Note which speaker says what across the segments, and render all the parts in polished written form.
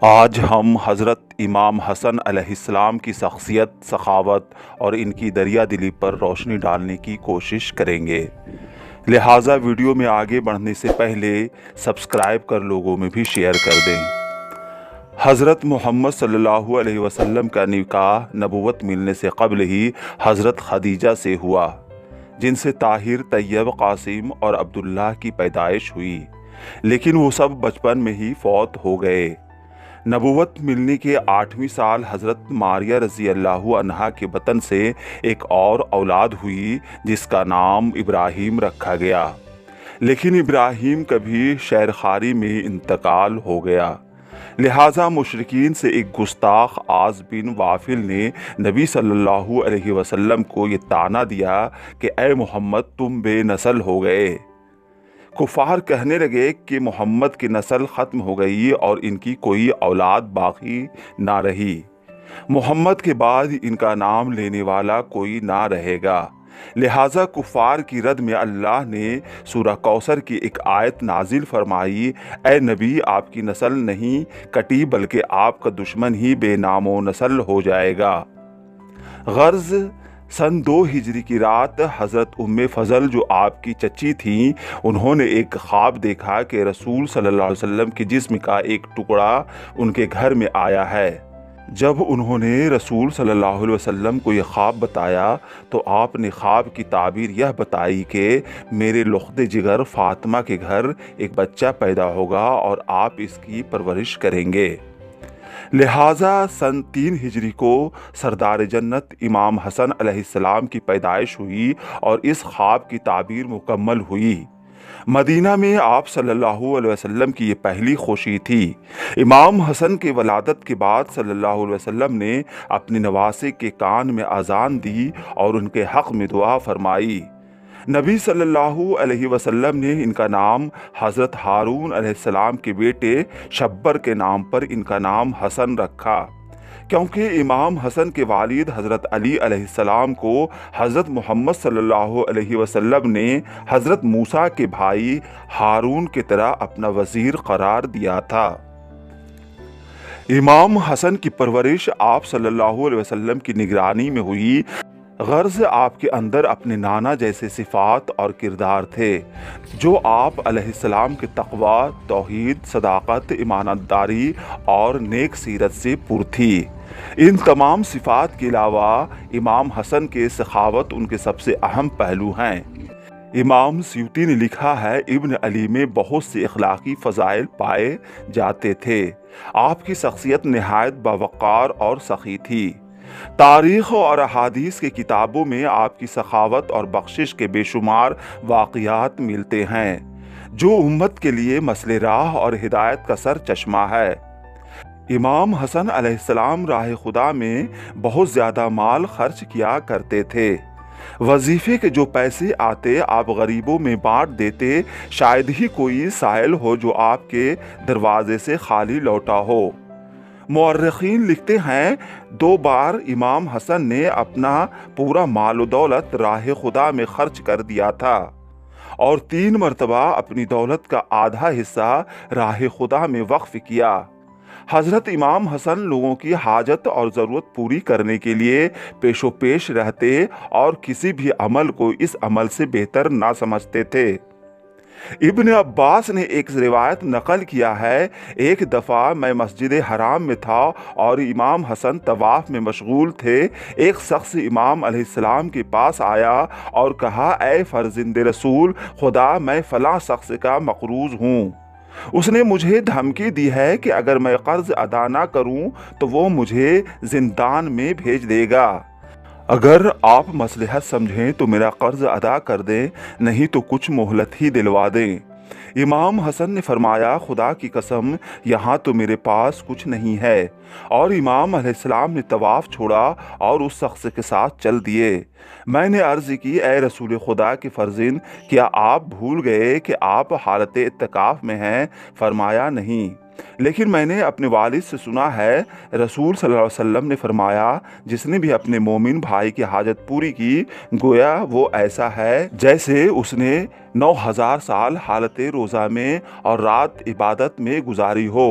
Speaker 1: آج ہم حضرت امام حسن علیہ السلام کی شخصیت، سخاوت اور ان کی دریا دلی پر روشنی ڈالنے کی کوشش کریں گے۔ لہٰذا ویڈیو میں آگے بڑھنے سے پہلے سبسکرائب کر لوگوں میں بھی شیئر کر دیں۔ حضرت محمد صلی اللہ علیہ وسلم کا نکاح نبوت ملنے سے قبل ہی حضرت خدیجہ سے ہوا، جن سے طاہر، طیب، قاسم اور عبداللہ کی پیدائش ہوئی، لیکن وہ سب بچپن میں ہی فوت ہو گئے۔ نبوت ملنے کے 8ویں سال حضرت ماریہ رضی اللہ عنہا کے بطن سے ایک اور اولاد ہوئی جس کا نام ابراہیم رکھا گیا، لیکن ابراہیم کبھی شیرخواری میں انتقال ہو گیا۔ لہٰذا مشرکین سے ایک گستاخ عاص بن وافل نے نبی صلی اللہ علیہ وسلم کو یہ طعنہ دیا کہ اے محمد، تم بے نسل ہو گئے۔ کفار کہنے لگے کہ محمد کی نسل ختم ہو گئی اور ان کی کوئی اولاد باقی نہ رہی، محمد کے بعد ان کا نام لینے والا کوئی نہ رہے گا۔ لہٰذا کفار کی رد میں اللہ نے سورہ کوثر کی ایک آیت نازل فرمائی، اے نبی، آپ کی نسل نہیں کٹی بلکہ آپ کا دشمن ہی بے نام و نسل ہو جائے گا۔ غرض سن 2 ہجری کی رات حضرت ام فضل، جو آپ کی چچی تھیں، انہوں نے ایک خواب دیکھا کہ رسول صلی اللہ علیہ وسلم کے جسم کا ایک ٹکڑا ان کے گھر میں آیا ہے۔ جب انہوں نے رسول صلی اللہ علیہ وسلم کو یہ خواب بتایا تو آپ نے خواب کی تعبیر یہ بتائی کہ میرے لخت جگر فاطمہ کے گھر ایک بچہ پیدا ہوگا اور آپ اس کی پرورش کریں گے۔ لہٰذا سن 3 ہجری کو سردار جنت امام حسن علیہ السلام کی پیدائش ہوئی اور اس خواب کی تعبیر مکمل ہوئی۔ مدینہ میں آپ صلی اللہ علیہ وسلم کی یہ پہلی خوشی تھی۔ امام حسن کے ولادت کے بعد صلی اللہ علیہ وسلم نے اپنے نواسے کے کان میں اذان دی اور ان کے حق میں دعا فرمائی۔ نبی صلی اللہ علیہ وسلم نے ان کا نام حضرت ہارون علیہ السلام کے بیٹے شبر کے نام پر ان کا نام حسن رکھا، کیونکہ امام حسن کے والد حضرت علی علیہ السلام کو حضرت محمد صلی اللہ علیہ وسلم نے حضرت موسیٰ کے بھائی ہارون کی طرح اپنا وزیر قرار دیا تھا۔ امام حسن کی پرورش آپ صلی اللہ علیہ وسلم کی نگرانی میں ہوئی۔ غرض آپ کے اندر اپنے نانا جیسے صفات اور کردار تھے، جو آپ علیہ السلام کے تقوی، توحید، صداقت، امانت داری اور نیک سیرت سے پر تھی۔ ان تمام صفات کے علاوہ امام حسن کے سخاوت ان کے سب سے اہم پہلو ہیں۔ امام سیوطی نے لکھا ہے، ابن علی میں بہت سے اخلاقی فضائل پائے جاتے تھے۔ آپ کی شخصیت نہایت باوقار اور سخی تھی۔ تاریخ اور احادیث کی کتابوں میں آپ کی سخاوت اور بخشش کے بے شمار واقعات ملتے ہیں، جو امت کے لیے مسئلہ راہ اور ہدایت کا سر چشمہ ہے۔ امام حسن علیہ السلام راہ خدا میں بہت زیادہ مال خرچ کیا کرتے تھے۔ وظیفے کے جو پیسے آتے آپ غریبوں میں بانٹ دیتے، شاید ہی کوئی سائل ہو جو آپ کے دروازے سے خالی لوٹا ہو۔ مورخین لکھتے ہیں، 2 بار امام حسن نے اپنا پورا مال و دولت راہ خدا میں خرچ کر دیا تھا اور 3 مرتبہ اپنی دولت کا آدھا حصہ راہ خدا میں وقف کیا۔ حضرت امام حسن لوگوں کی حاجت اور ضرورت پوری کرنے کے لیے پیش و پیش رہتے اور کسی بھی عمل کو اس عمل سے بہتر نہ سمجھتے تھے۔ ابن عباس نے ایک روایت نقل کیا ہے، ایک دفعہ میں مسجد حرام میں تھا اور امام حسن طواف میں مشغول تھے۔ ایک شخص امام علیہ السلام کے پاس آیا اور کہا، اے فرزند رسول خدا، میں فلاں شخص کا مقروض ہوں۔ اس نے مجھے دھمکی دی ہے کہ اگر میں قرض ادا نہ کروں تو وہ مجھے زندان میں بھیج دے گا۔ اگر آپ مصلحت سمجھیں تو میرا قرض ادا کر دیں، نہیں تو کچھ مہلت ہی دلوا دیں۔ امام حسن نے فرمایا، خدا کی قسم، یہاں تو میرے پاس کچھ نہیں ہے، اور امام علیہ السلام نے طواف چھوڑا اور اس شخص کے ساتھ چل دیے۔ میں نے عرض کی، اے رسول خدا کے فرزند، کیا آپ بھول گئے کہ آپ حالت اعتکاف میں ہیں؟ فرمایا، نہیں، لیکن میں نے اپنے والد سے سنا ہے۔ رسول صلی اللہ علیہ وسلم نے فرمایا، جس نے بھی اپنے مومن بھائی کی حاجت پوری کی، گویا وہ ایسا ہے جیسے اس نے 9000 سال حالت روزہ میں اور رات عبادت میں گزاری ہو۔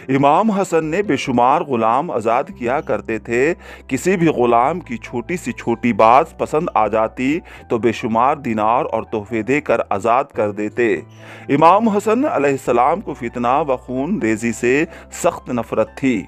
Speaker 1: امام حسن نے بے شمار غلام آزاد کیا کرتے تھے۔ کسی بھی غلام کی چھوٹی سی چھوٹی بات پسند آ جاتی تو بے شمار دینار اور تحفے دے کر آزاد کر دیتے۔ امام حسن علیہ السلام کو فتنہ و خون ریزی سے سخت نفرت تھی۔